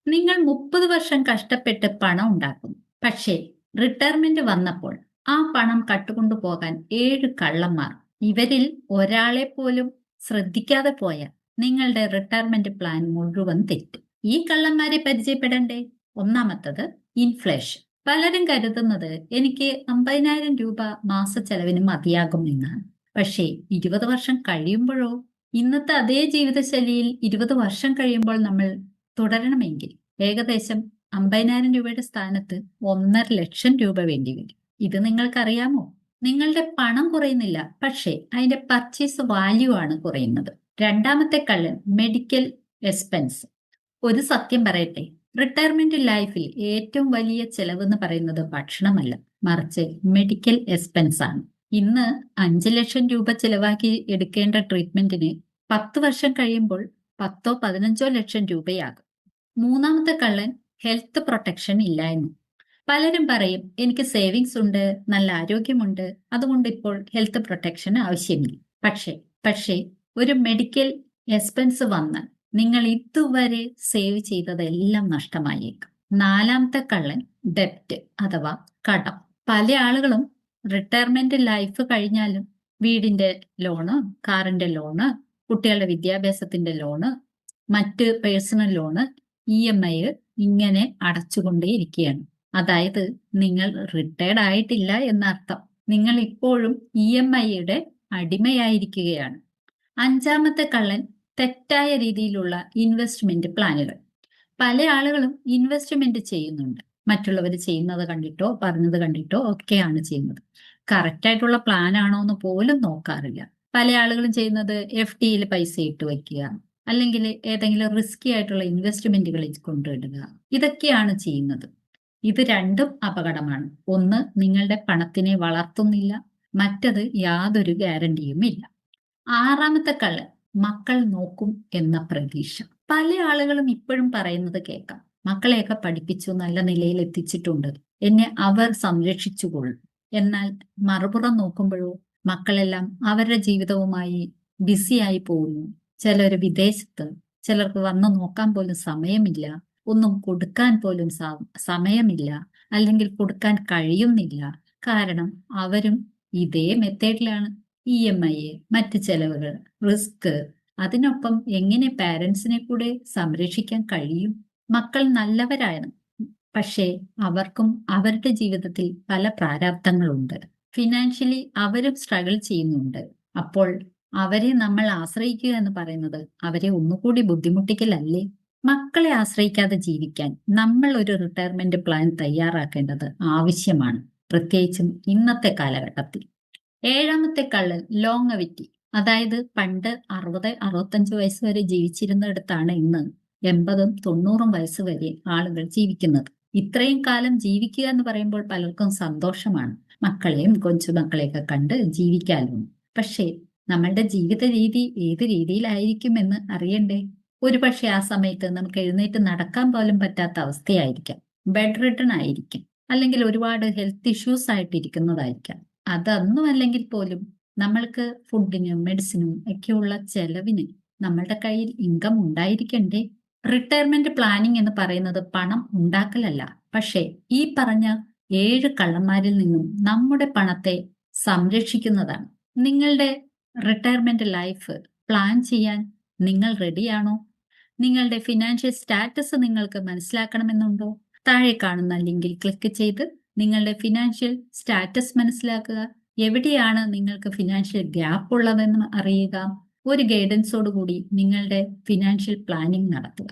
നിങ്ങൾ 30 വർഷം കഷ്ടപ്പെട്ട് പണം ഉണ്ടാക്കുന്നു. പക്ഷേ റിട്ടയർമെന്റ് വന്നപ്പോൾ ആ പണം കട്ടുകൊണ്ടു പോകാൻ 7 കള്ളന്മാർ. ഇവരിൽ ഒരാളെ പോലും ശ്രദ്ധിക്കാതെ പോയാൽ നിങ്ങളുടെ റിട്ടയർമെന്റ് പ്ലാൻ മുഴുവൻ തെറ്റും. ഈ കള്ളന്മാരെ പരിചയപ്പെടണ്ടേ? ഒന്നാമത്തത് ഇൻഫ്ലേഷൻ. പലരും കരുതുന്നത് എനിക്ക് 50,000 രൂപ മാസ ചെലവിന് മതിയാകും എന്നാണ്. പക്ഷേ 20 വർഷം കഴിയുമ്പോഴോ? ഇന്നത്തെ അതേ ജീവിതശൈലിയിൽ 20 വർഷം കഴിയുമ്പോൾ നമ്മൾ തുടരണമെങ്കിൽ ഏകദേശം 50,000 രൂപയുടെ സ്ഥാനത്ത് 1,50,000 രൂപ വേണ്ടിവരും. ഇത് നിങ്ങൾക്കറിയാമോ? നിങ്ങളുടെ പണം കുറയുന്നില്ല, പക്ഷേ അതിന്റെ പർച്ചേസ് വാല്യൂ ആണ് കുറയുന്നത്. രണ്ടാമത്തെ കള്ളൻ മെഡിക്കൽ എക്സ്പെൻസ്. ഒരു സത്യം പറയട്ടെ, റിട്ടയർമെന്റ് ലൈഫിൽ ഏറ്റവും വലിയ ചെലവ് എന്ന് പറയുന്നത് ഭക്ഷണമല്ല, മറിച്ച് മെഡിക്കൽ എക്സ്പെൻസ് ആണ്. ഇന്ന് 5 ലക്ഷം രൂപ ചെലവാക്കി എടുക്കേണ്ട ട്രീറ്റ്മെന്റിന് 10 വർഷം കഴിയുമ്പോൾ 10-15 ലക്ഷം രൂപയാകും. മൂന്നാമത്തെ കള്ളൻ ഹെൽത്ത് പ്രൊട്ടക്ഷൻ ഇല്ല എന്ന്. പലരും പറയും എനിക്ക് സേവിങ്സ് ഉണ്ട്, നല്ല ആരോഗ്യമുണ്ട്, അതുകൊണ്ട് ഇപ്പോൾ ഹെൽത്ത് പ്രൊട്ടക്ഷൻ ആവശ്യമില്ല. പക്ഷേ ഒരു മെഡിക്കൽ എക്സ്പെൻസ് വന്നാൽ നിങ്ങൾ ഇതുവരെ സേവ് ചെയ്തതെല്ലാം നഷ്ടമായേക്കും. നാലാമത്തെ കള്ളൻ ഡെപ്റ്റ് അഥവാ കടം. പല ആളുകളും റിട്ടയർമെന്റ് ലൈഫ് കഴിഞ്ഞാലും വീടിന്റെ ലോണ്, കാറിന്റെ ലോണ്, കുട്ടികളുടെ വിദ്യാഭ്യാസത്തിന്റെ ലോണ്, മറ്റ് പേഴ്സണൽ ലോണ്, EMI ഇങ്ങനെ അടച്ചുകൊണ്ടേയിരിക്കുകയാണ്. അതായത് നിങ്ങൾ റിട്ടയർഡ് ആയിട്ടില്ല എന്നർത്ഥം. നിങ്ങൾ ഇപ്പോഴും EMIയുടെ അടിമയായിരിക്കുകയാണ്. അഞ്ചാമത്തെ കള്ളൻ തെറ്റായ രീതിയിലുള്ള ഇൻവെസ്റ്റ്മെന്റ് പ്ലാനുകൾ. പല ആളുകളും ഇൻവെസ്റ്റ്മെന്റ് ചെയ്യുന്നുണ്ട്. മറ്റുള്ളവർ ചെയ്യുന്നത് കണ്ടിട്ടോ പറഞ്ഞത് കണ്ടിട്ടോ ഒക്കെയാണ് ചെയ്യുന്നത്. കറക്റ്റ് ആയിട്ടുള്ള പ്ലാൻ ആണോ എന്ന് പോലും നോക്കാറില്ല. പല ആളുകളും ചെയ്യുന്നത് FDയിൽ പൈസ ഇട്ട് വയ്ക്കുക, അല്ലെങ്കിൽ ഏതെങ്കിലും റിസ്കി ആയിട്ടുള്ള ഇൻവെസ്റ്റ്മെന്റുകളിൽ കൊണ്ടിടുക. ഇതൊക്കെയാണ് ചെയ്യുന്നത്. ഇത് രണ്ടും അപകടമാണ്. ഒന്ന് നിങ്ങളുടെ പണത്തിനെ വളർത്തുന്നില്ല, മറ്റത് യാതൊരു ഗ്യാരണ്ടിയും ഇല്ല. ആറാമത്തെ കള്ളൻ മക്കൾ നോക്കും എന്ന പ്രതീക്ഷ. പല ആളുകളും ഇപ്പോഴും പറയുന്നത് കേൾക്കാം, മക്കളെയൊക്കെ പഠിപ്പിച്ചു നല്ല നിലയിൽ എത്തിച്ചിട്ടുണ്ട്, എന്നെ അവർ സംരക്ഷിച്ചുകൊള്ളും. എന്നാൽ മറുപുറം നോക്കുമ്പോഴോ മക്കളെല്ലാം അവരുടെ ജീവിതവുമായി ബിസിയായി പോകുന്നു. ചിലർ വിദേശത്ത്, ചിലർക്ക് വന്നു നോക്കാൻ പോലും സമയമില്ല, ഒന്നും കൊടുക്കാൻ പോലും സമയമില്ല, അല്ലെങ്കിൽ കൊടുക്കാൻ കഴിയുന്നില്ല. കാരണം അവരും ഇതേ മെത്തേഡിലാണ്. EMI, മറ്റ് ചെലവുകൾ, റിസ്ക്. അതിനൊപ്പം എങ്ങനെ പാരന്റ്സിനെ കൂടെ സംരക്ഷിക്കാൻ കഴിയും? മക്കൾ നല്ലവരാണ്, പക്ഷേ അവർക്കും അവരുടെ ജീവിതത്തിൽ പല പ്രാരാബ്ധങ്ങളുണ്ട്. ഫിനാൻഷ്യലി അവരും സ്ട്രഗിൾ ചെയ്യുന്നുണ്ട്. അപ്പോൾ അവരെ നമ്മൾ ആശ്രയിക്കുക എന്ന് പറയുന്നത് അവരെ ഒന്നുകൂടി ബുദ്ധിമുട്ടിക്കലല്ലേ? മക്കളെ ആശ്രയിക്കാതെ ജീവിക്കാൻ നമ്മൾ ഒരു റിട്ടയർമെന്റ് പ്ലാൻ തയ്യാറാക്കേണ്ടത് ആവശ്യമാണ്, പ്രത്യേകിച്ചും ഇന്നത്തെ കാലഘട്ടത്തിൽ. ഏഴാമത്തെ കള്ളൻ ലോങ്ങവിറ്റി. അതായത് പണ്ട് 60-65 വയസ്സ് വരെ ജീവിച്ചിരുന്നിടത്താണ് ഇന്ന് 80-90 വയസ്സ് വരെ ആളുകൾ ജീവിക്കുന്നത്. ഇത്രയും കാലം ജീവിക്കുക എന്ന് പറയുമ്പോൾ പലർക്കും സന്തോഷമാണ്, മക്കളെയും കൊച്ചുമക്കളെയൊക്കെ കണ്ട് ജീവിക്കാലോ. പക്ഷേ നമ്മളുടെ ജീവിത രീതി ഏത് രീതിയിലായിരിക്കും എന്ന് അറിയണ്ടേ? ഒരുപക്ഷെ ആ സമയത്ത് നമുക്ക് എഴുന്നേറ്റ് നടക്കാൻ പോലും പറ്റാത്ത അവസ്ഥയായിരിക്കാം, ബെഡ് റിട്ടൺ ആയിരിക്കും, അല്ലെങ്കിൽ ഒരുപാട് ഹെൽത്ത് ഇഷ്യൂസ് ആയിട്ടിരിക്കുന്നതായിരിക്കാം. അതൊന്നും അല്ലെങ്കിൽ പോലും നമ്മൾക്ക് ഫുഡിനും മെഡിസിനും ഒക്കെയുള്ള ചെലവിന് നമ്മളുടെ കയ്യിൽ ഇൻകം ഉണ്ടായിരിക്കണ്ടേ? റിട്ടയർമെന്റ് പ്ലാനിംഗ് എന്ന് പറയുന്നത് പണം ഉണ്ടാക്കലല്ല, പക്ഷേ ഈ പറഞ്ഞ 7 കള്ളന്മാരിൽ നിന്നും നമ്മുടെ പണത്തെ സംരക്ഷിക്കുന്നതാണ്. നിങ്ങളുടെ റിട്ടയർമെന്റ് ലൈഫ് പ്ലാൻ ചെയ്യാൻ നിങ്ങൾ റെഡിയാണോ? നിങ്ങളുടെ ഫിനാൻഷ്യൽ സ്റ്റാറ്റസ് നിങ്ങൾക്ക് മനസ്സിലാക്കണമെന്നുണ്ടോ? താഴെ കാണുന്ന ലിങ്കിൽ ക്ലിക്ക് ചെയ്ത് നിങ്ങളുടെ ഫിനാൻഷ്യൽ സ്റ്റാറ്റസ് മനസ്സിലാക്കുക. എവിടെയാണ് നിങ്ങൾക്ക് ഫിനാൻഷ്യൽ ഗ്യാപ്പ് ഉള്ളതെന്ന് അറിയുക. ഒരു ഗൈഡൻസോടുകൂടി നിങ്ങളുടെ ഫിനാൻഷ്യൽ പ്ലാനിംഗ് നടത്തുക.